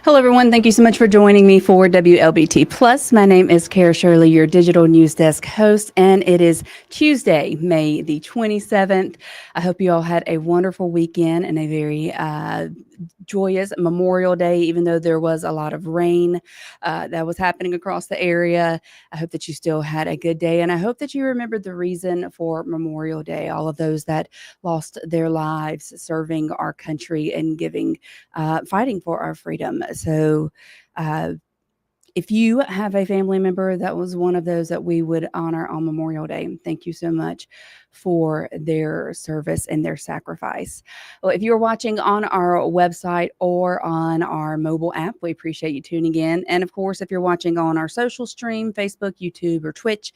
Hello, everyone. Thank you so much for joining me for WLBT Plus. My name is Kara Shirley, your digital news desk host, and it is Tuesday, May the 27th. I hope you all had a wonderful weekend and a very joyous Memorial Day, even though there was a lot of rain that was happening across the area. I hope that you still had a good day, and I hope that you remembered the reason for Memorial Day, all of those that lost their lives serving our country and fighting for our freedom. So, uh, if you have a family member that was one of those that we would honor on Memorial Day, thank you so much for their service and their sacrifice. Well, if you're watching on our website or on our mobile app, we appreciate you tuning in. And of course, if you're watching on our social stream, Facebook, YouTube, or Twitch,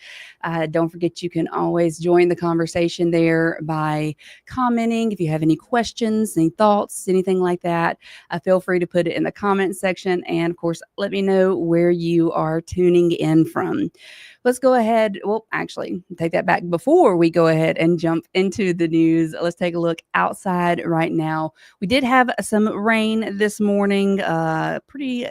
don't forget you can always join the conversation there by commenting. If you have any questions, any thoughts, anything like that, feel free to put it in the comment section. And of course, let me know where you are tuning in from. Let's go ahead. Well, actually, take that back. Before we go ahead and jump into the news, let's take a look outside right now. We did have some rain this morning, pretty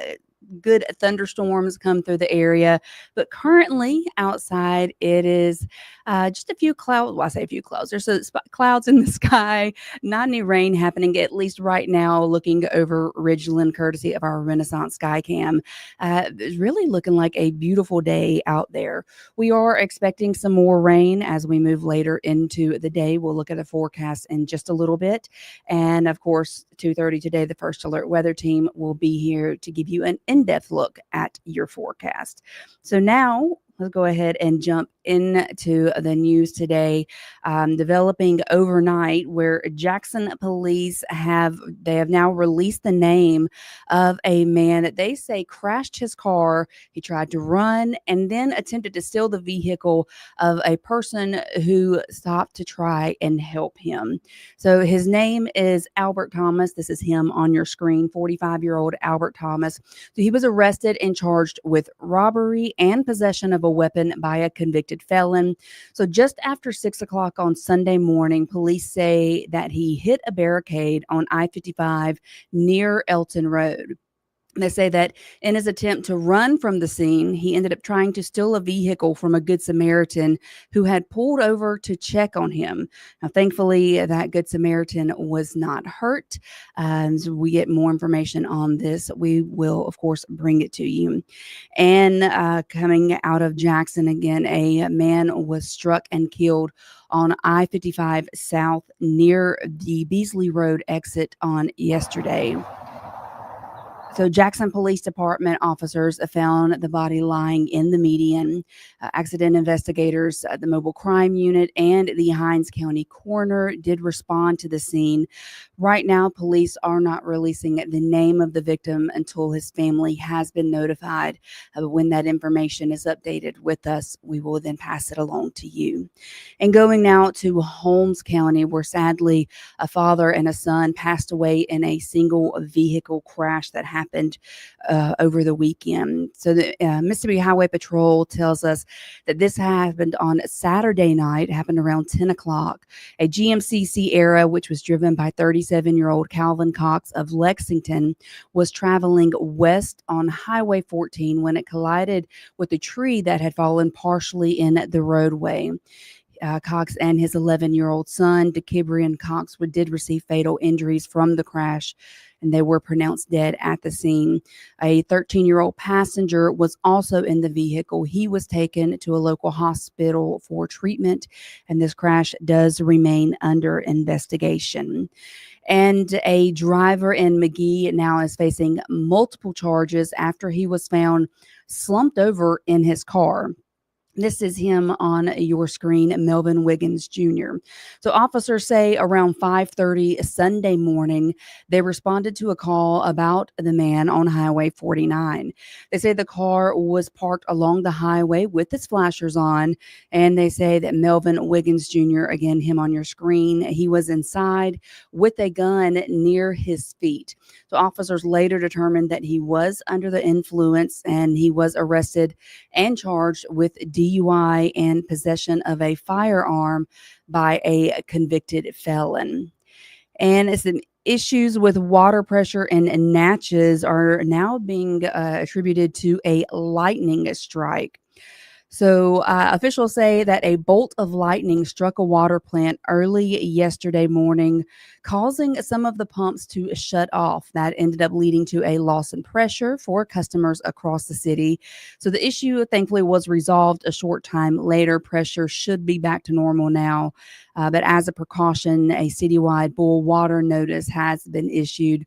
good thunderstorms come through the area, but currently outside it is just a few clouds. Well, I say a few clouds. There's clouds in the sky, not any rain happening, at least right now, looking over Ridgeland, courtesy of our Renaissance Skycam. It's really looking like a beautiful day out there. We are expecting some more rain as we move later into the day. We'll look at the forecast in just a little bit. And of course, 2:30 today, the First Alert Weather Team will be here to give you an in-depth look at your forecast. So now let's go ahead and jump into the news today. Developing overnight, where Jackson police have now released the name of a man that they say crashed his car. He tried to run and then attempted to steal the vehicle of a person who stopped to try and help him. So his name is Albert Thomas. This is him on your screen, 45-year-old Albert Thomas. So he was arrested and charged with robbery and possession of a weapon by a convicted felon. So just after 6 o'clock on Sunday morning, police say that he hit a barricade on I-55 near Elton Road. They say that in his attempt to run from the scene, he ended up trying to steal a vehicle from a Good Samaritan who had pulled over to check on him. Now, thankfully, that Good Samaritan was not hurt. So we get more information on this, we will, of course, bring it to you. And coming out of Jackson again, a man was struck and killed on I-55 South near the Beasley Road exit on yesterday. So Jackson Police Department officers found the body lying in the median. Accident investigators, the mobile crime unit, and the Hinds County coroner did respond to the scene. Right now, police are not releasing the name of the victim until his family has been notified. When that information is updated with us, we will then pass it along to you. And going now to Holmes County, where sadly a father and a son passed away in a single vehicle crash that happened over the weekend. So the Mississippi Highway Patrol tells us that this happened on Saturday night, happened around 10 o'clock. A GMC Sierra, which was driven by 37-year-old Calvin Cox of Lexington, was traveling west on Highway 14 when it collided with a tree that had fallen partially in the roadway. Cox and his 11-year-old son, DeKibrian Cox, did receive fatal injuries from the crash, and they were pronounced dead at the scene. A 13-year-old passenger was also in the vehicle. He was taken to a local hospital for treatment, and this crash does remain under investigation. And a driver in Magee now is facing multiple charges after he was found slumped over in his car. This is him on your screen, Melvin Wiggins Jr. So officers say around 5:30 Sunday morning, they responded to a call about the man on Highway 49. They say the car was parked along the highway with its flashers on, and they say that Melvin Wiggins Jr., again, him on your screen, he was inside with a gun near his feet. So officers later determined that he was under the influence, and he was arrested and charged with DUI and possession of a firearm by a convicted felon. And it's issues with water pressure in Natchez are now being attributed to a lightning strike. So, officials say that a bolt of lightning struck a water plant early yesterday morning, causing some of the pumps to shut off. That ended up leading to a loss in pressure for customers across the city. So, the issue thankfully was resolved a short time later. Pressure should be back to normal now. But as a precaution, a citywide boil water notice has been issued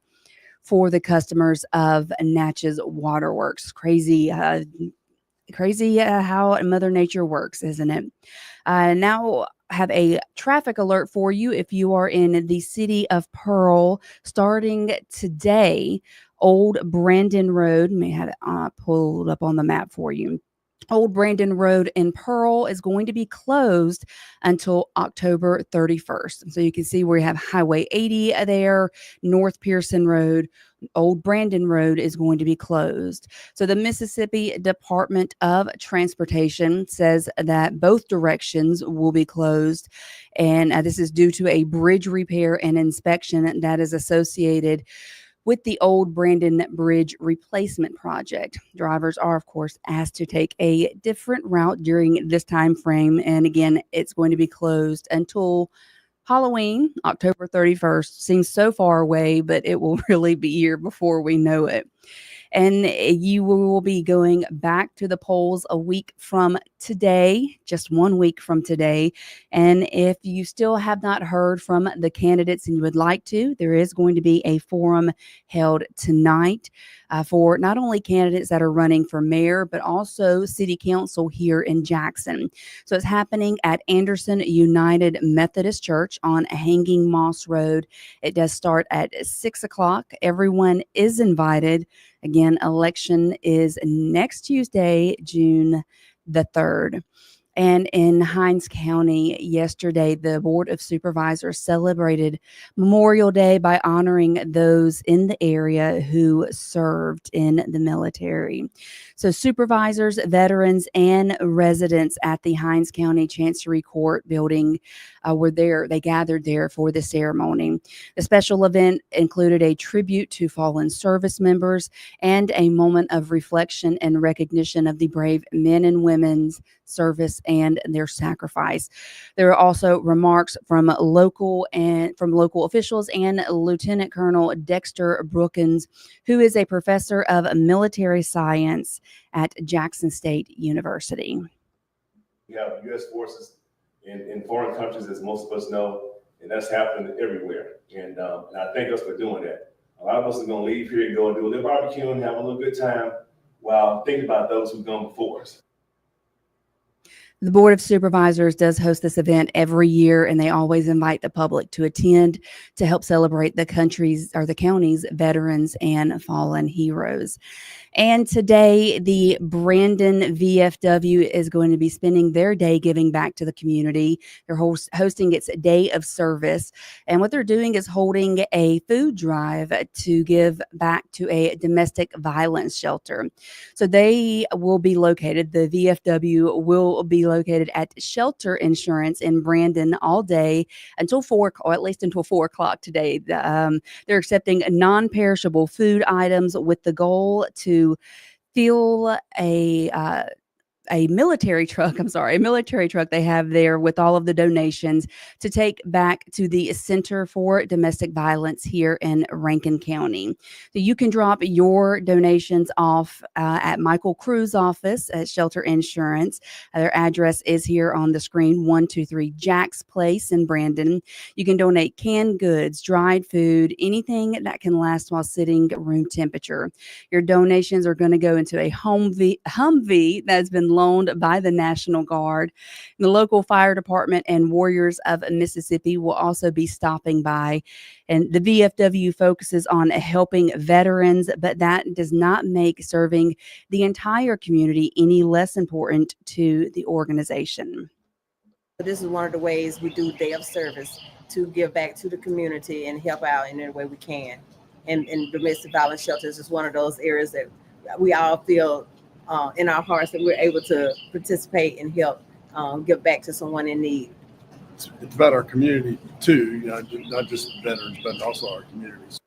for the customers of Natchez Waterworks. Crazy how Mother Nature works, isn't it? Now have a traffic alert for you if you are in the city of Pearl starting today. Old Brandon Road, may have it pulled up on the map for you. Old Brandon Road in Pearl is going to be closed until October 31st. So you can see where you have Highway 80 there, North Pearson Road, Old Brandon Road is going to be closed. So the Mississippi Department of Transportation says that both directions will be closed. And this is due to a bridge repair and inspection that is associated with the Old Brandon Bridge replacement project. Drivers are, of course, asked to take a different route during this time frame. And again, it's going to be closed until Halloween, October 31st. Seems so far away, but it will really be here before we know it. And you will be going back to the polls a week from today, just 1 week from today. And if you still have not heard from the candidates and you would like to, there is going to be a forum held tonight for not only candidates that are running for mayor, but also city council here in Jackson. So it's happening at Anderson United Methodist Church on Hanging Moss Road. It does start at 6 o'clock. Everyone is invited. Again, election is next Tuesday, June the 3rd. And in Hinds County yesterday, the Board of Supervisors celebrated Memorial Day by honoring those in the area who served in the military. So supervisors, veterans, and residents at the Hinds County Chancery Court building were there. They gathered there for the ceremony. The special event included a tribute to fallen service members and a moment of reflection and recognition of the brave men and women's service and their sacrifice. There are also remarks from local officials and Lieutenant Colonel Dexter Brookins, who is a professor of military science at Jackson State University. We have U.S. forces in foreign countries, as most of us know, and that's happening everywhere. And I thank us for doing that. A lot of us are going to leave here and go and do a little barbecue and have a little good time while thinking about those who've gone before us. The Board of Supervisors does host this event every year, and they always invite the public to attend to help celebrate the county's veterans and fallen heroes. And today, the Brandon VFW is going to be spending their day giving back to the community. They're hosting its Day of Service. And what they're doing is holding a food drive to give back to a domestic violence shelter. So the VFW will be located at Shelter Insurance in Brandon all day until 4, or at least until 4 o'clock today. They're accepting non-perishable food items with the goal to fill a military truck they have there with all of the donations to take back to the Center for Domestic Violence here in Rankin County. So you can drop your donations off at Michael Cruz's office at Shelter Insurance. Their address is here on the screen, 123 Jack's Place in Brandon. You can donate canned goods, dried food, anything that can last while sitting room temperature. Your donations are going to go into a Humvee that's been loaned by the National Guard. The local fire department and Warriors of Mississippi will also be stopping by. And the VFW focuses on helping veterans, but that does not make serving the entire community any less important to the organization. This is one of the ways we do Day of Service, to give back to the community and help out in any way we can. And domestic violence shelters is one of those areas that we all feel in our hearts that we're able to participate and help give back to someone in need. it's about our community too, not just veterans, but also our communities.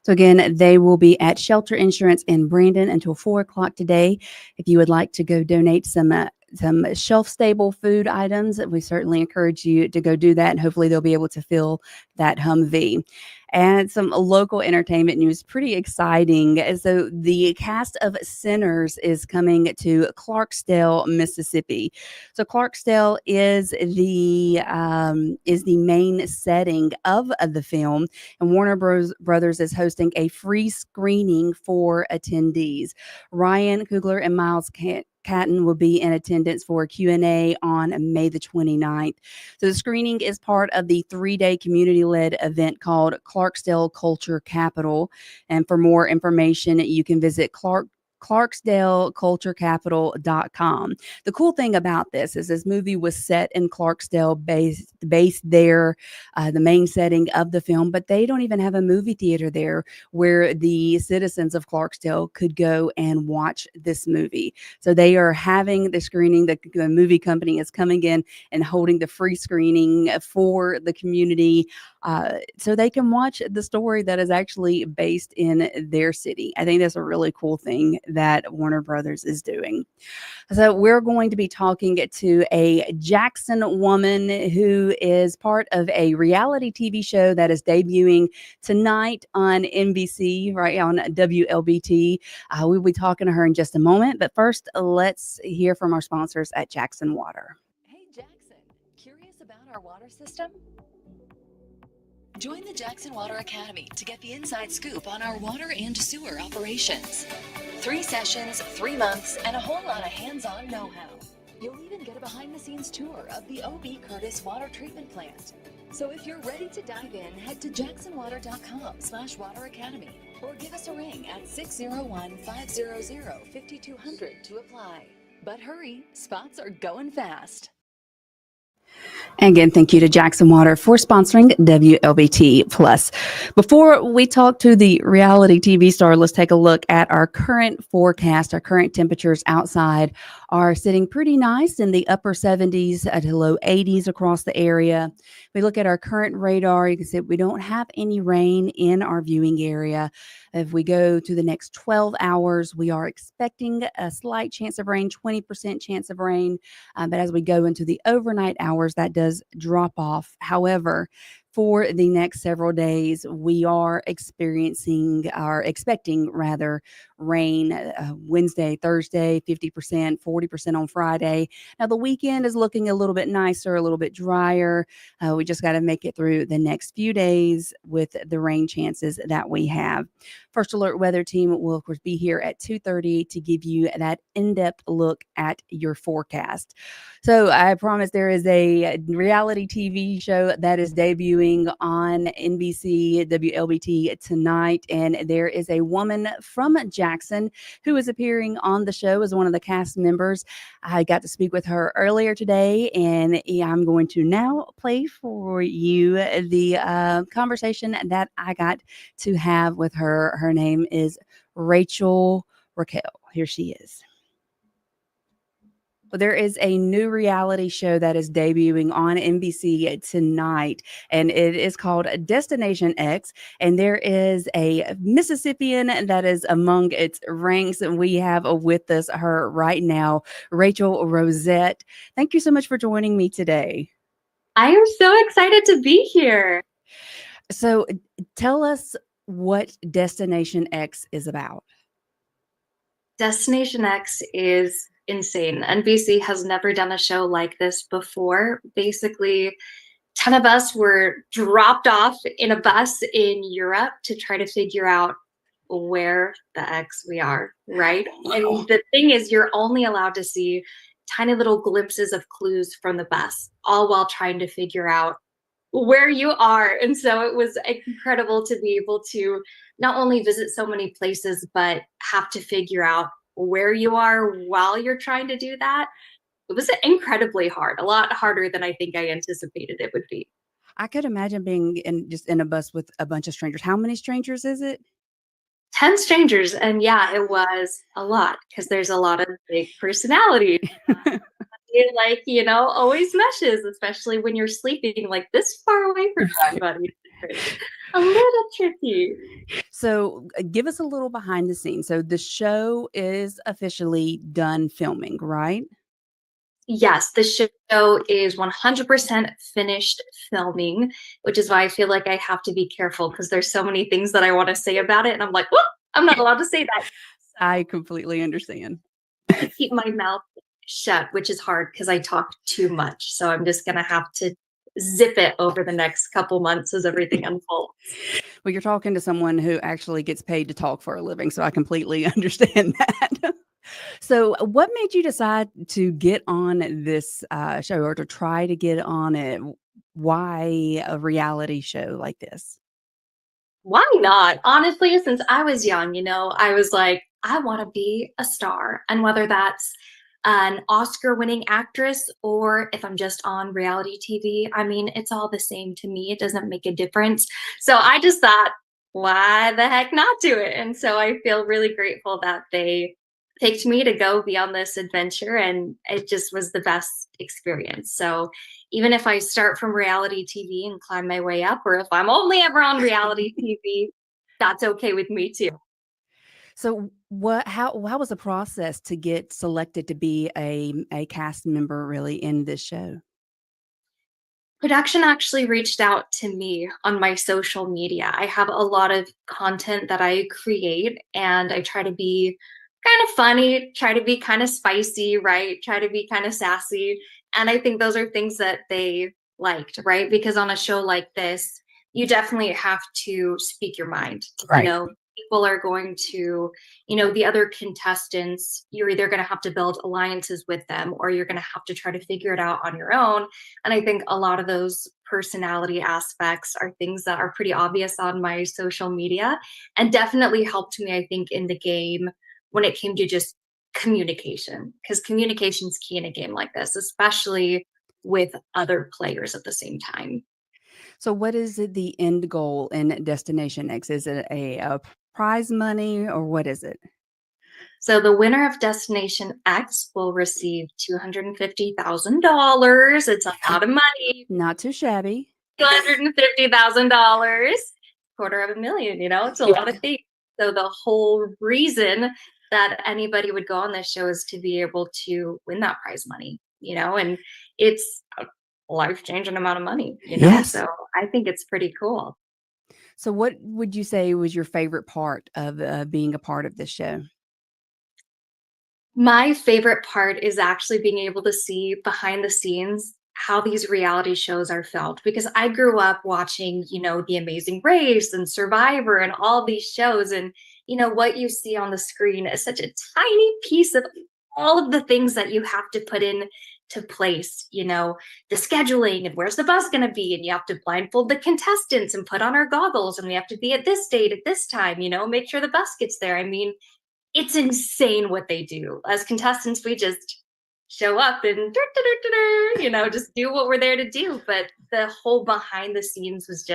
So again, they will be at Shelter Insurance in Brandon until 4 o'clock today. If you would like to go donate some shelf-stable food items, we certainly encourage you to go do that, and hopefully they'll be able to fill that Humvee. And some local entertainment news, pretty exciting. So the cast of Sinners is coming to Clarksdale, Mississippi. So Clarksdale is the main setting of the film, and Warner Brothers is hosting a free screening for attendees. Ryan Coogler and Miles Catton will be in attendance for a Q&A on May the 29th. So the screening is part of the 3-day community-led event called Clarksdale Culture Capital. And for more information, you can visit clarksdaleculturecapital.com. The cool thing about this is this movie was set in Clarksdale, based there, the main setting of the film, but they don't even have a movie theater there where the citizens of Clarksdale could go and watch this movie. So they are having the screening. The movie company is coming in and holding the free screening for the community, so they can watch the story that is actually based in their city. I think that's a really cool thing that Warner Brothers is doing. So we're going to be talking to a Jackson woman who is part of a reality TV show that is debuting tonight on NBC, right on WLBT. We'll be talking to her in just a moment, but first let's hear from our sponsors at Jackson Water. Hey Jackson, curious about our water system? Join the Jackson Water Academy to get the inside scoop on our water and sewer operations. 3 sessions, 3 months, and a whole lot of hands-on know-how. You'll even get a behind-the-scenes tour of the O.B. Curtis Water Treatment Plant. So if you're ready to dive in, head to jacksonwater.com/Water Academy or give us a ring at 601-500-5200 to apply. But hurry, spots are going fast. Again, thank you to Jackson Water for sponsoring WLBT Plus. Before we talk to the reality TV star, let's take a look at our current forecast. Our current temperatures outside are sitting pretty nice in the upper 70s to low 80s across the area. We look at our current radar. You can see we don't have any rain in our viewing area. If we go to the next 12 hours, we are expecting a slight chance of rain, 20% chance of rain. But as we go into the overnight hours, that does drop off. However, for the next several days, we are expecting rain Wednesday, Thursday, 50%, 40% on Friday. Now, the weekend is looking a little bit nicer, a little bit drier. We just got to make it through the next few days with the rain chances that we have. First Alert Weather Team will, of course, be here at 2:30 to give you that in-depth look at your forecast. So I promise there is a reality TV show that is debuting on NBC WLBT tonight, and there is a woman from Jackson who is appearing on the show as one of the cast members. I got to speak with her earlier today, and I'm going to now play for you the conversation that I got to have with her. Her name is Rachel Raquel. Here she is. Well, there is a new reality show that is debuting on NBC tonight, and it is called Destination X. And there is a Mississippian that is among its ranks, and we have with us her right now, Rachel Rosette. Thank you so much for joining me today. I am so excited to be here. So tell us what Destination X is about. Destination X is insane. NBC has never done a show like this before. Basically, 10 of us were dropped off in a bus in Europe to try to figure out where the X we are, right? Wow. And the thing is, you're only allowed to see tiny little glimpses of clues from the bus, all while trying to figure out where you are. And so it was incredible to be able to not only visit so many places, but have to figure out where you are while you're trying to do that. It was incredibly hard, a lot harder than I think I anticipated it would be. I could imagine being in a bus with a bunch of strangers. How many strangers is it? 10 strangers. And yeah, it was a lot because there's a lot of big personalities. it like, always meshes, especially when you're sleeping like this far away from somebody. It's a little tricky. So, give us a little behind the scenes. So, the show is officially done filming, right? Yes, the show is 100% finished filming, which is why I feel like I have to be careful because there's so many things that I want to say about it, and I'm like, "Whoop, I'm not allowed to say that." I completely understand. I keep my mouth shut, which is hard because I talk too much. So I'm just gonna have to zip it over the next couple months as everything unfolds. Well, you're talking to someone who actually gets paid to talk for a living, so I completely understand that. So, what made you decide to get on this show or to try to get on it? Why a reality show like this? Why not? Honestly, since I was young, I was like, I want to be a star. And whether that's an Oscar winning actress or if I'm just on reality TV, I mean, it's all the same to me. It doesn't make a difference. So I just thought, why the heck not do it? And so I feel really grateful that they picked me to go be on this adventure. And it just was the best experience. So even if I start from reality TV and climb my way up, or if I'm only ever on reality TV, that's okay with me too. So, how was the process to get selected to be a cast member really in this show? Production actually reached out to me on my social media. I have a lot of content that I create, and I try to be kind of funny, try to be kind of spicy, right? Try to be kind of sassy. And I think those are things that they liked, right? Because on a show like this, you definitely have to speak your mind. Right. People are going to, the other contestants, you're either going to have to build alliances with them or you're going to have to try to figure it out on your own. And I think a lot of those personality aspects are things that are pretty obvious on my social media and definitely helped me, I think, in the game when it came to just communication, because communication is key in a game like this, especially with other players at the same time. So, what is the end goal in Destination X? Is it a prize money or what is it? So the winner of Destination X will receive $250,000. It's a lot of money. Not too shabby. $250,000, $250,000. It's a lot of things. So the whole reason that anybody would go on this show is to be able to win that prize money, and it's a life-changing amount of money, Yes. So I think it's pretty cool. So, what would you say was your favorite part of being a part of this show? My favorite part is actually being able to see behind the scenes how these reality shows are filmed because I grew up watching, The Amazing Race and Survivor and all these shows. And, what you see on the screen is such a tiny piece of all of the things that you have to put in to place, the scheduling and where's the bus going to be. And you have to blindfold the contestants and put on our goggles and we have to be at this date at this time, make sure the bus gets there. I mean, it's insane what they do. As contestants, we just show up and just do what we're there to do. But the whole behind the scenes was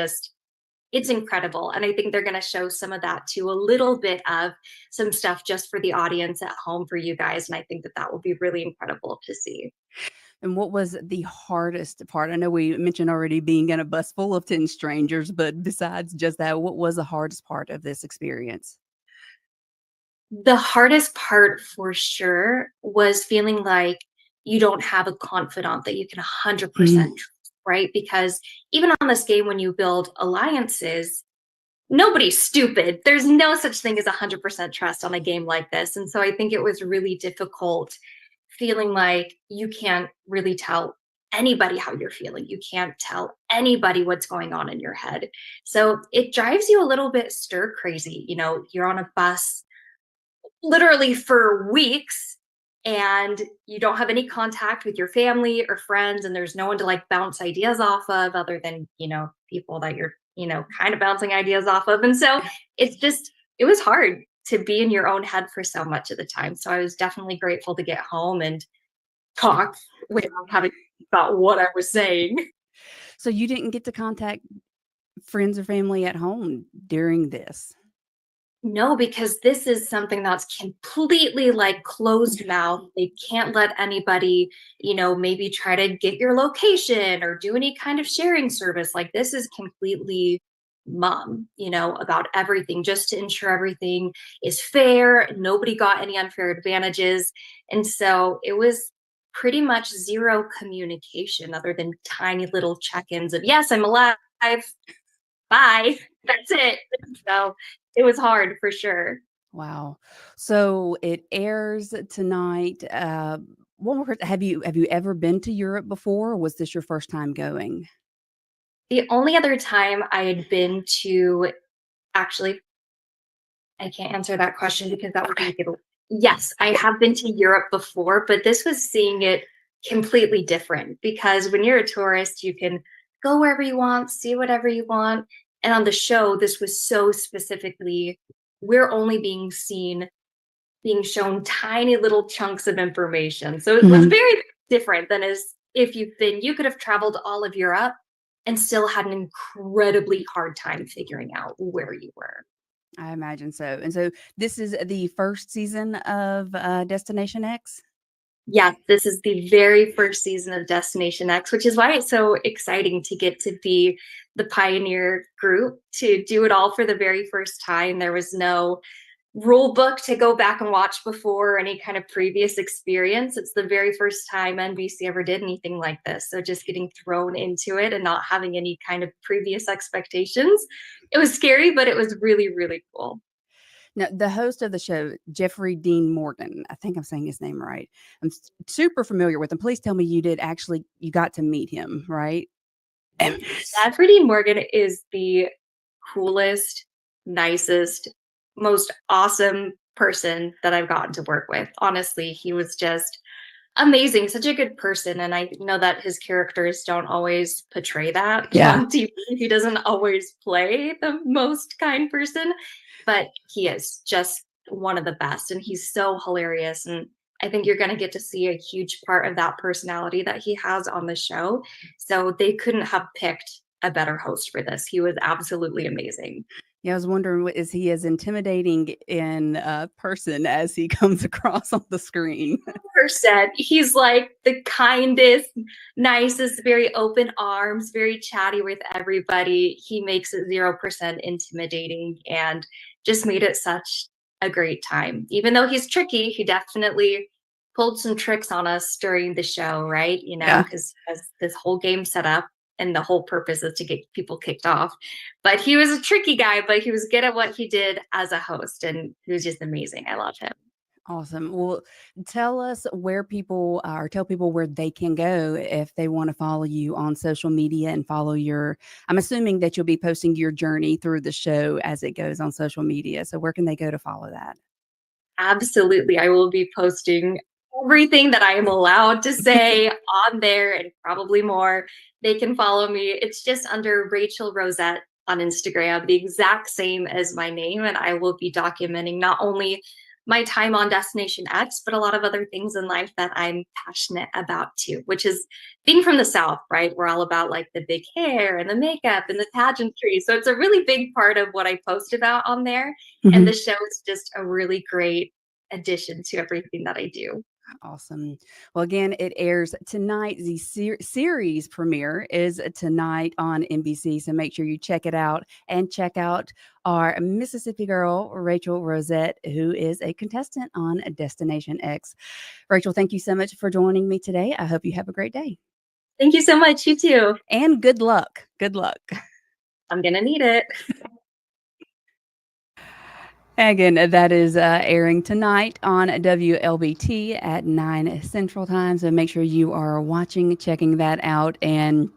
it's incredible. And I think they're going to show some of that too, a little bit of some stuff just for the audience at home for you guys. And I think that will be really incredible to see. And what was the hardest part? I know we mentioned already being in a bus full of 10 strangers, but besides just that, what was the hardest part of this experience? The hardest part for sure was feeling like you don't have a confidant that you can 100% trust, right? Because even on this game, when you build alliances, nobody's stupid. There's no such thing as 100% trust on a game like this. And so I think it was really difficult feeling like you can't really tell anybody how you're feeling. You can't tell anybody what's going on in your head. So it drives you a little bit stir crazy. You're on a bus literally for weeks and you don't have any contact with your family or friends and there's no one to like bounce ideas off of other than people that you're kind of bouncing ideas off of. And so it was hard to be in your own head for so much of the time. So I was definitely grateful to get home and talk without having about what I was saying. So you didn't get to contact friends or family at home during this? No, because this is something that's completely like closed mouth. They can't let anybody, maybe try to get your location or do any kind of sharing service. Like this is completely mum, about everything, just to ensure everything is fair. Nobody got any unfair advantages. And so it was pretty much zero communication other than tiny little check-ins of, yes, I'm alive. Bye. That's it. So it was hard for sure. Wow. So it airs tonight. One more, have you ever been to Europe before, or was this your first time going? The only other time I had been to, actually, I can't answer that question because that would be a giveaway. Yes, I have been to Europe before, but this was seeing it completely different because when you're a tourist, you can go wherever you want, see whatever you want. And on the show, this was so specifically, we're only being shown tiny little chunks of information. So it was Mhm. very different than as if you could have traveled all of Europe and still had an incredibly hard time figuring out where you were. I imagine so. And so this is the first season of Destination X. Yes, this is the very first season of Destination X, which is why it's so exciting to get to be the pioneer group to do it all for the very first time. There was no rule book to go back and watch before any kind of previous experience. It's the very first time NBC ever did anything like this. So just getting thrown into it and not having any kind of previous expectations. It was scary, but it was really, really cool. Now, the host of the show, Jeffrey Dean Morgan, I think I'm saying his name right. I'm super familiar with him. Please tell me you got to meet him, right? Sanford Dean Morgan is the coolest, nicest, most awesome person that I've gotten to work with. Honestly, he was just amazing, such a good person. And I know that his characters don't always portray that Yeah. on TV. He doesn't always play the most kind person, but he is just one of the best. And he's so hilarious. And I think you're going to get to see a huge part of that personality that he has on the show. So they couldn't have picked a better host for this. He was absolutely amazing. Yeah, I was wondering, is he as intimidating in person as he comes across on the screen? Percent. He's like the kindest, nicest, very open arms, very chatty with everybody. He makes it 0% intimidating and just made it such a great time. Even though he's tricky, he definitely pulled some tricks on us during the show, right? Yeah. Because he has this whole game set up and the whole purpose is to get people kicked off. But he was a tricky guy, but he was good at what he did as a host and he was just amazing. I love him. Awesome. Well, tell us where people or tell people where they can go if they want to follow you on social media and follow I'm assuming that you'll be posting your journey through the show as it goes on social media. So where can they go to follow that? Absolutely. I will be posting everything that I am allowed to say on there and probably more. They can follow me. It's just under Rachel Rosette on Instagram, the exact same as my name. And I will be documenting not only my time on Destination X, but a lot of other things in life that I'm passionate about too, which is being from the South, right? We're all about like the big hair and the makeup and the pageantry. So it's a really big part of what I post about on there. And the show is just a really great addition to everything that I do. Awesome. Well, again, it airs tonight. The series premiere is tonight on NBC. So make sure you check it out and check out our Mississippi girl, Rachel Rosette, who is a contestant on Destination X. Rachel, thank you so much for joining me today. I hope you have a great day. Thank you so much. You too. And good luck. Good luck. I'm going to need it. Again, that is airing tonight on WLBT at 9 Central Time. So make sure you are watching, checking that out, and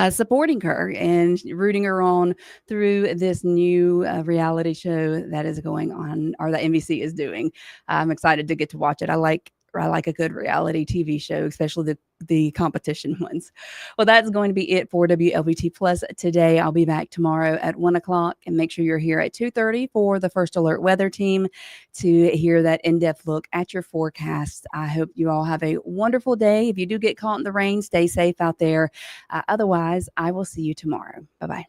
supporting her and rooting her on through this new reality show that is going on, or that NBC is doing. I'm excited to get to watch it. I like a good reality TV show, especially the competition ones. Well, that's going to be it for WLBT Plus today. I'll be back tomorrow at 1:00, and make sure you're here at 2:30 for the First Alert Weather Team to hear that in-depth look at your forecast. I hope you all have a wonderful day. If you do get caught in the rain, stay safe out there. Otherwise, I will see you tomorrow. Bye-bye.